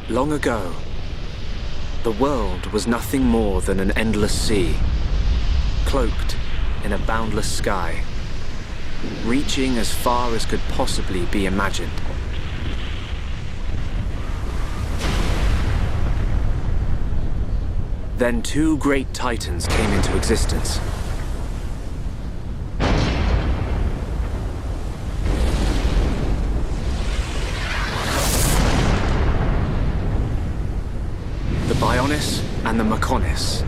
Long ago, the world was nothing more than an endless sea, cloaked in a boundless sky, reaching as far as could possibly be imagined. Then two great titans came into existence. The Bionis and the Mechonis.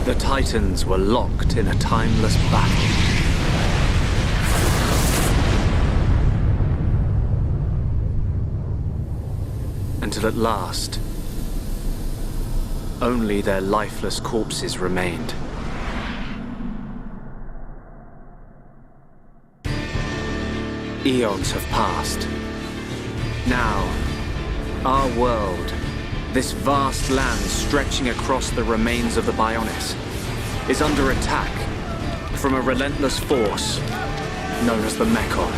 The Titans were locked in a timeless battle. Until at last, only their lifeless corpses remained. Eons have passed. Now, our world, this vast land stretching across the remains of the Bionis, is under attack from a relentless force known as the Mechon.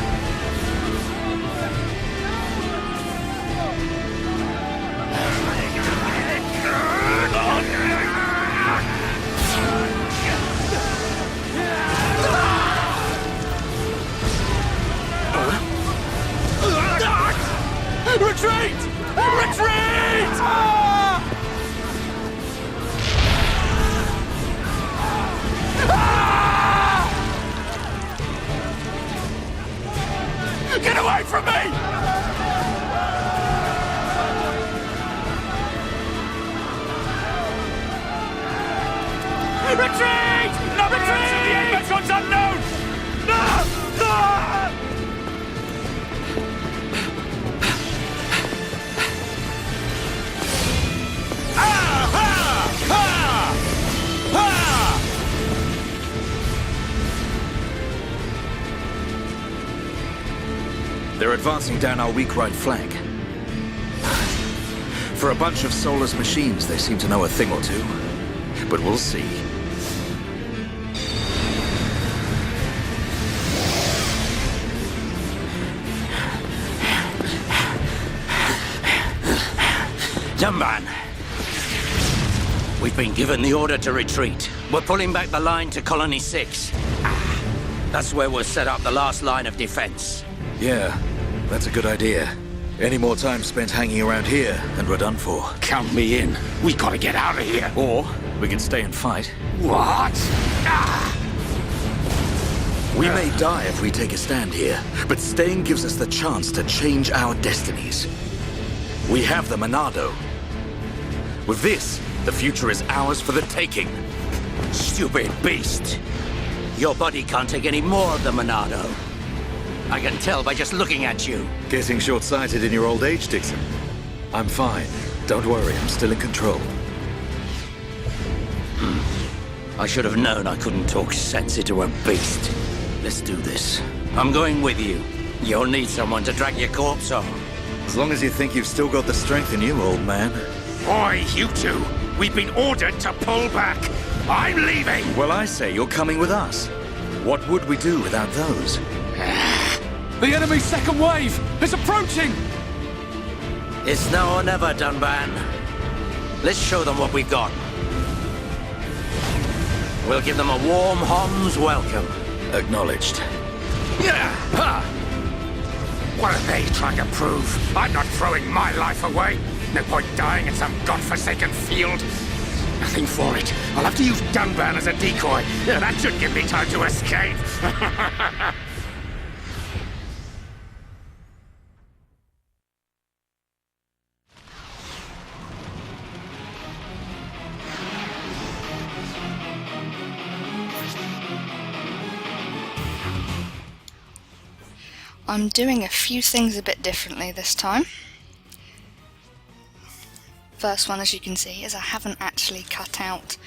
Retreat! Retreat! Get away from me! Retreat! No retreat! The Mechon's unknown! No! No! They're advancing down our weak right flank. For a bunch of soulless machines, they seem to know a thing or two. But we'll see. Dunban, we've been given the order to retreat. We're pulling back the line to Colony 6. That's where we'll set up the last line of defense. Yeah, that's a good idea. Any more time spent hanging around here, and we're done for. Count me in. We gotta get out of here. Or we can stay and fight. What? We may die if we take a stand here, but staying gives us the chance to change our destinies. We have the Monado. With this, the future is ours for the taking. Stupid beast. Your body can't take any more of the Monado. I can tell by just looking at you. Getting short-sighted in your old age, Dixon. I'm fine. Don't worry, I'm still in control. I should have known I couldn't talk sense into a beast. Let's do this. I'm going with you. You'll need someone to drag your corpse on. As long as you think you've still got the strength in you, old man. Oi, you two. We've been ordered to pull back. I'm leaving. Well, I say you're coming with us. What would we do without those? The enemy's second wave is approaching! It's now or never, Dunban. Let's show them what we've got. We'll give them a warm Hom's welcome. Acknowledged. Yeah! Ha! What are they trying to prove? I'm not throwing my life away. No point dying in some godforsaken field. Nothing for it. I'll have to use Dunban as a decoy. Yeah, that should give me time to escape. I'm doing a few things a bit differently this time. First one, as you can see, is I haven't actually cut out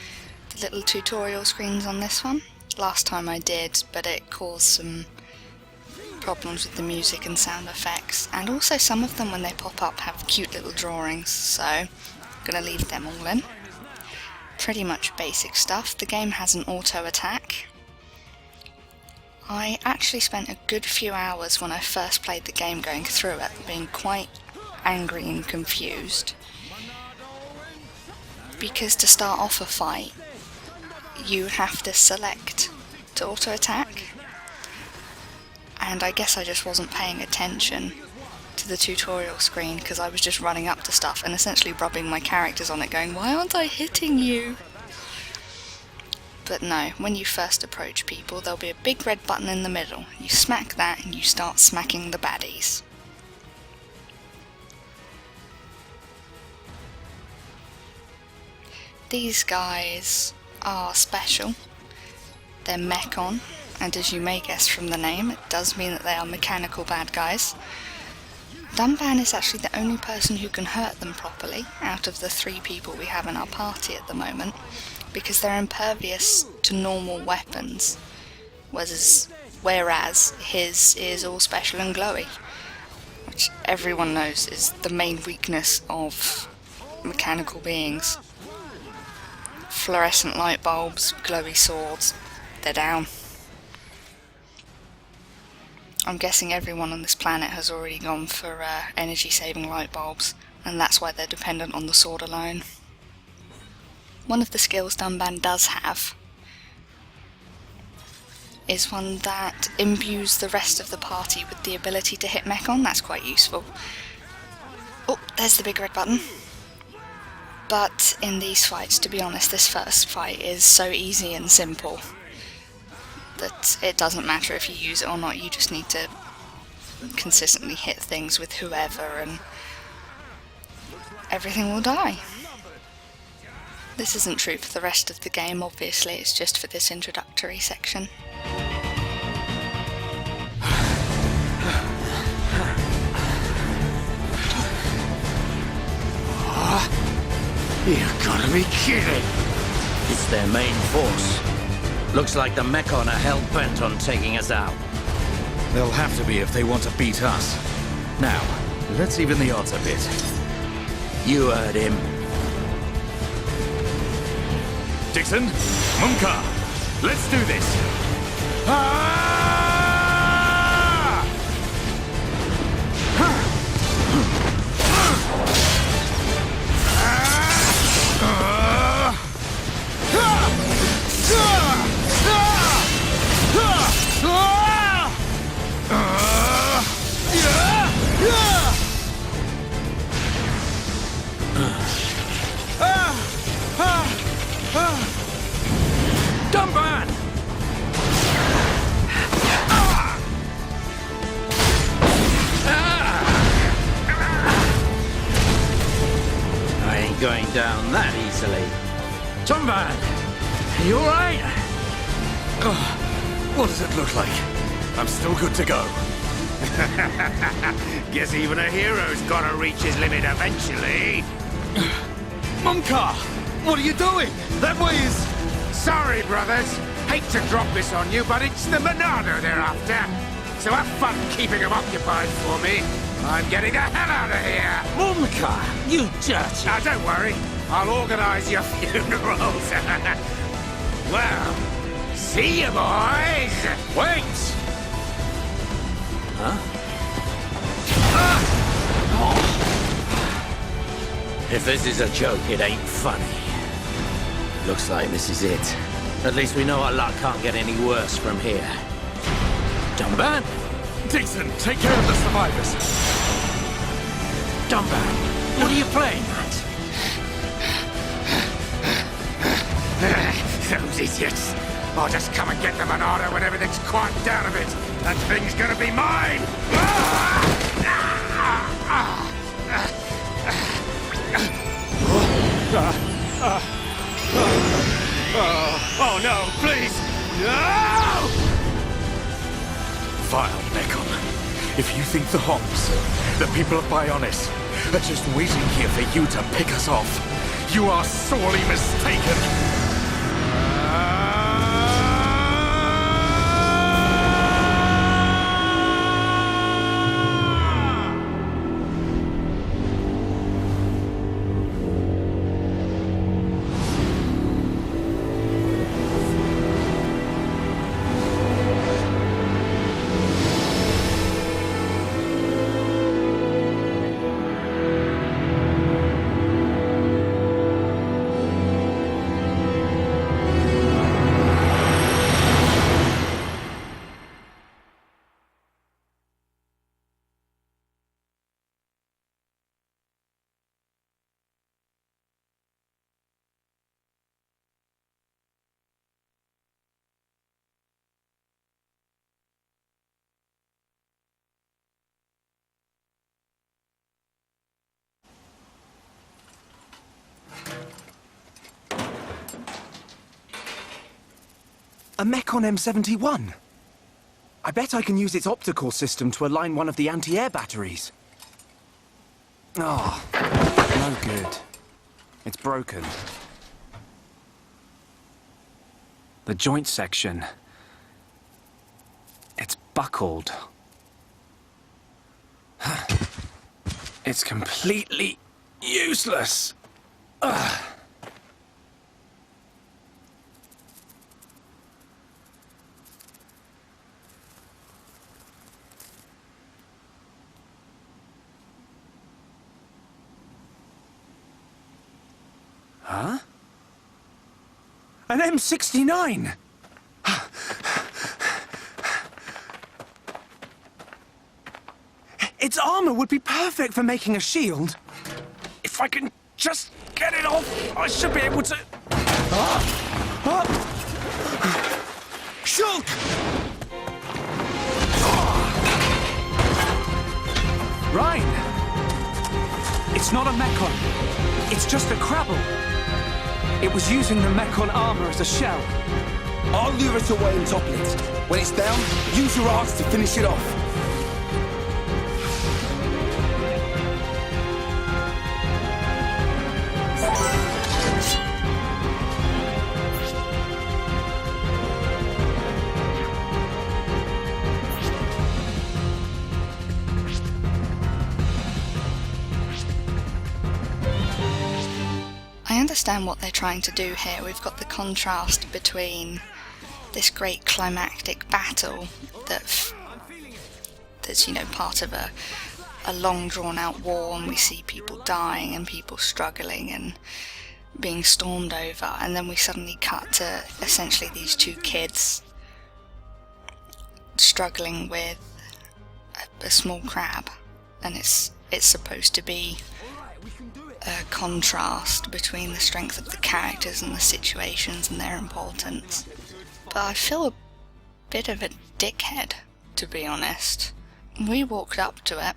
the little tutorial screens on this one. Last time I did, but it caused some problems with the music and sound effects, and also some of them when they pop up have cute little drawings, so I'm going to leave them all in. Pretty much basic stuff. The game has an auto attack. I actually spent a good few hours when I first played the game going through it, being quite angry and confused, because to start off a fight you have to select to auto attack, and I guess I just wasn't paying attention to the tutorial screen because I was just running up to stuff and essentially rubbing my characters on it going, why aren't I hitting you? But no, when you first approach people there'll be a big red button in the middle. You smack that and you start smacking the baddies. These guys are special. They're Mechon, and as you may guess from the name, it does mean that they are mechanical bad guys. Dunban is actually the only person who can hurt them properly out of the 3 people we have in our party at the moment, because they're impervious to normal weapons, whereas his is all special and glowy, which everyone knows is the main weakness of mechanical beings. Fluorescent light bulbs, glowy swords, they're down. I'm guessing everyone on this planet has already gone for energy saving light bulbs, and that's why they're dependent on the sword alone. One of the skills Dunban does have is one that imbues the rest of the party with the ability to hit Mechon. That's quite useful. Oh, there's the big red button. But in these fights, to be honest, this first fight is so easy and simple that it doesn't matter if you use it or not. You just need to consistently hit things with whoever and everything will die. This isn't true for the rest of the game, obviously, it's just for this introductory section. You gotta be kidding! It's their main force. Looks like the Mechon are hell-bent on taking us out. They'll have to be if they want to beat us. Now, let's even the odds a bit. You heard him. Dixon, Munka, let's do this! Dunban! I ain't going down that easily. Dunban! You alright? What does it look like? I'm still good to go. Guess even a hero's gotta reach his limit eventually. Munka! What are you doing? That way is... Sorry, brothers. Hate to drop this on you, but it's the Monado they're after. So have fun keeping them occupied for me. I'm getting the hell out of here. Munka, you dirty... Now, don't worry. I'll organize your funerals. Well, see you, boys. Wait! If this is a joke, it ain't funny. Looks like this is it. At least we know our luck can't get any worse from here. Dunban? Dixon, take care of the survivors. Dunban, what are you playing at? Those idiots. I'll just come and get the Monado when everything's quieted down a bit. That thing's gonna be mine! Oh no, please! No! Vile Mechon. If you think the Homs, the people of Bionis, are just waiting here for you to pick us off. You are sorely mistaken. A Mechon M71. I bet I can use its optical system to align one of the anti-air batteries. Oh, no good. It's broken. The joint section. It's buckled. It's completely useless. Ugh. Huh? An M69! Its armor would be perfect for making a shield. If I can just get it off, I should be able to... Shulk! Rhine! It's not a Mechon. It's just a Crabble. It was using the Mechon armor as a shell. I'll lure it away and topple it. When it's down, use your arts to finish it off. I understand what they're trying to do here. We've got the contrast between this great climactic battle that's part of a long drawn out war, and we see people dying and people struggling and being stormed over, and then we suddenly cut to essentially these two kids struggling with a small crab, and it's supposed to be a contrast between the strength of the characters and the situations and their importance. But I feel a bit of a dickhead, to be honest. We walked up to it,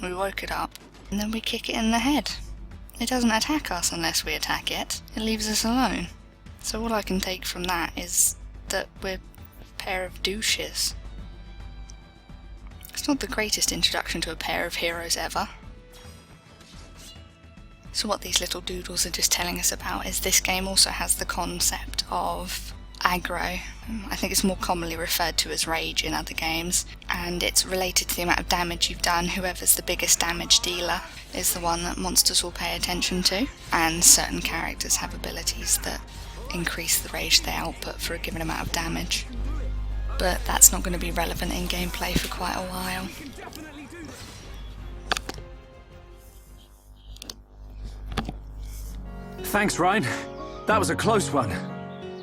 we woke it up, and then we kick it in the head. It doesn't attack us unless we attack it. It leaves us alone. So all I can take from that is that we're a pair of douches. It's not the greatest introduction to a pair of heroes ever. So what these little doodles are just telling us about is this game also has the concept of aggro. I think it's more commonly referred to as rage in other games, and it's related to the amount of damage you've done. Whoever's the biggest damage dealer is the one that monsters will pay attention to, and certain characters have abilities that increase the rage they output for a given amount of damage. But that's not going to be relevant in gameplay for quite a while. Thanks, Ryan. That was a close one.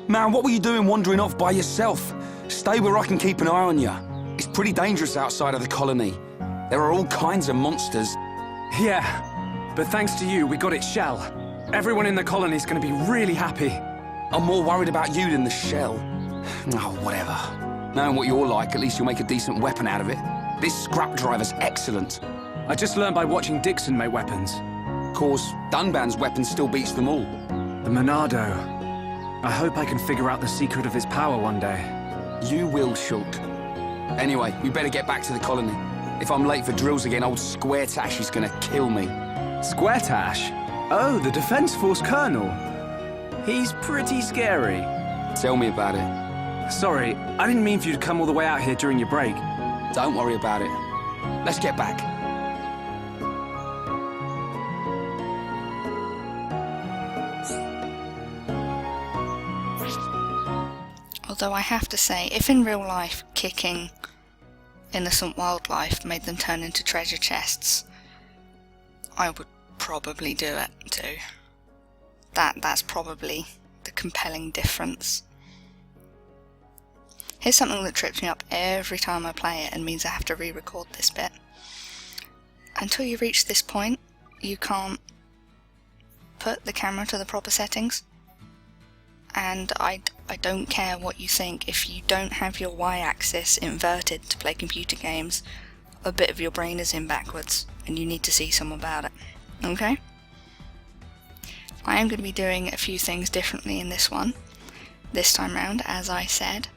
Man, what were you doing wandering off by yourself? Stay where I can keep an eye on you. It's pretty dangerous outside of the colony. There are all kinds of monsters. Yeah, but thanks to you, we got its shell. Everyone in the colony's gonna be really happy. I'm more worried about you than the shell. Oh, whatever. Knowing what you're like, at least you'll make a decent weapon out of it. This scrap driver's excellent. I just learned by watching Dixon make weapons. Of course, Dunban's weapon still beats them all. The Monado. I hope I can figure out the secret of his power one day. You will, Shulk. Anyway, we better get back to the colony. If I'm late for drills again, old Square Tash is gonna kill me. Square Tash? Oh, the Defense Force Colonel. He's pretty scary. Tell me about it. Sorry, I didn't mean for you to come all the way out here during your break. Don't worry about it. Let's get back. Although I have to say, if in real life kicking innocent wildlife made them turn into treasure chests, I would probably do it too. That's probably the compelling difference. Here's something that trips me up every time I play it and means I have to re-record this bit. Until you reach this point, you can't put the camera to the proper settings. And I don't care what you think, if you don't have your y-axis inverted to play computer games, a bit of your brain is in backwards, and you need to see some about it. Okay? I am going to be doing a few things differently in this one, this time round, as I said.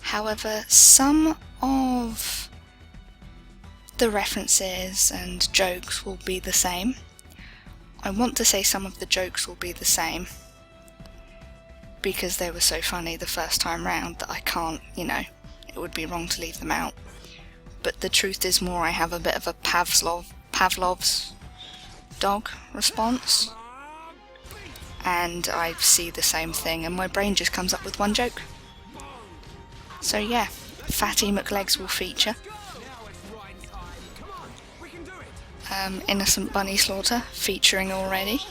However, some of the references and jokes will be the same. I want to say some of the jokes will be the same, because they were so funny the first time round that I can't, it would be wrong to leave them out. But the truth is more I have a bit of a Pavlov's dog response, and I see the same thing and my brain just comes up with one joke. So yeah, Fatty McLegs will feature. Innocent Bunny Slaughter featuring already.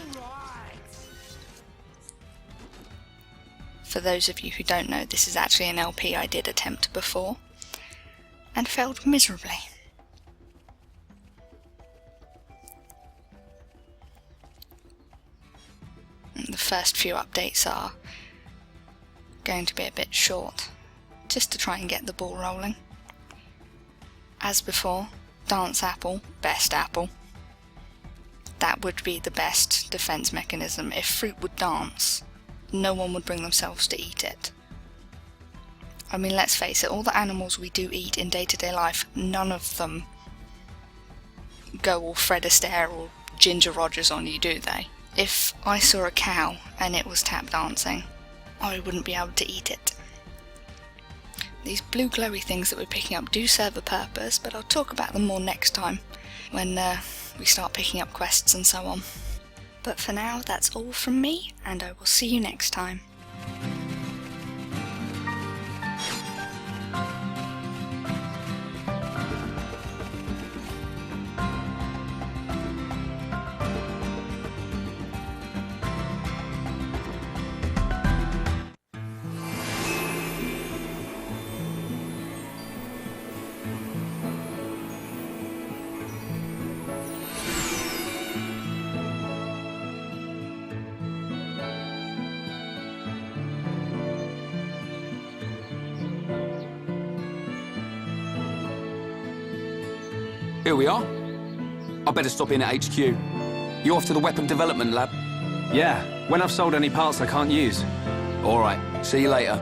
For those of you who don't know, this is actually an LP I did attempt before, and failed miserably. And the first few updates are going to be a bit short, just to try and get the ball rolling. As before, Dance Apple, best apple. That would be the best defense mechanism. If fruit would dance, no one would bring themselves to eat it. I mean, let's face it, all the animals we do eat in day-to-day life, none of them go all Fred Astaire or Ginger Rogers on you, do they? If I saw a cow and it was tap dancing, I wouldn't be able to eat it. These blue glowy things that we're picking up do serve a purpose, but I'll talk about them more next time, when we start picking up quests and so on. But for now, that's all from me, and I will see you next time. Here we are. I better stop in at HQ. You off to the weapon development lab? Yeah, when I've sold any parts I can't use. All right. See you later.